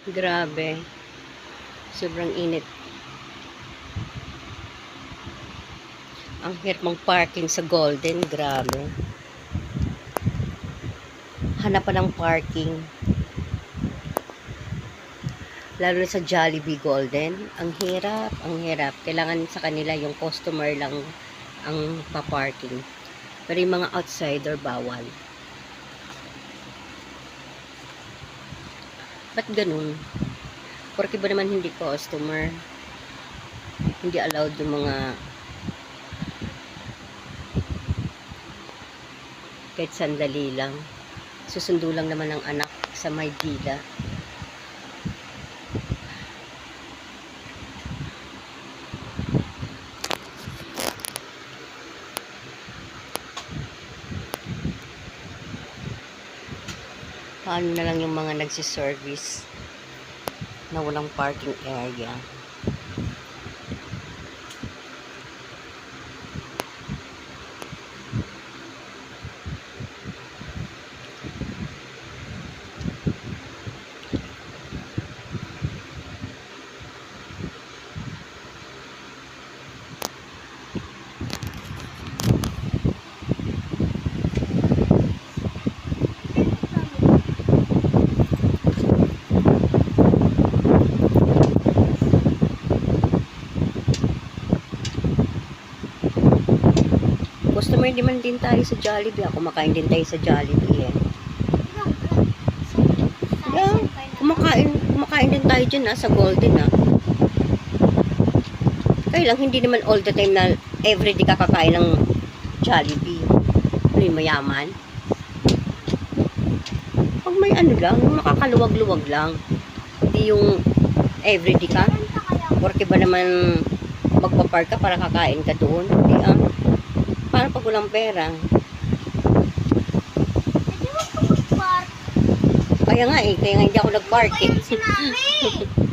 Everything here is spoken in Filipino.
Grabe. Sobrang init. Ang hirap mang parking sa Golden. Grabe. Hanap pa ng parking. Lalo na sa Jollibee Golden. Ang hirap, ang hirap. Kailangan sa kanila yung customer lang ang pa-parking. Pero yung mga outsider, bawal. Ba't ganun? Porque ba naman hindi customer? Hindi allowed yung mga kahit sandali lang. Susundo lang naman ng anak sa Maydila. Paano na lang yung mga nagsiservice na walang parking area? Customer naman din tayo sa Jollibee. Kumakain din tayo sa Jollibee eh. Yeah, kumakain din tayo dyan sa Golden Kaya lang hindi naman all the time na everyday kakakain ng Jollibee. Ano yung mayaman? Pag may ano lang, makakaluwag-luwag lang. Hindi yung everyday ka. Porque ba naman magpapark ka para kakain ka doon? Hindi Paano pag walang pera? Hindi mo ito mag-park. Kaya nga hindi ako nag-park Ayun si mami.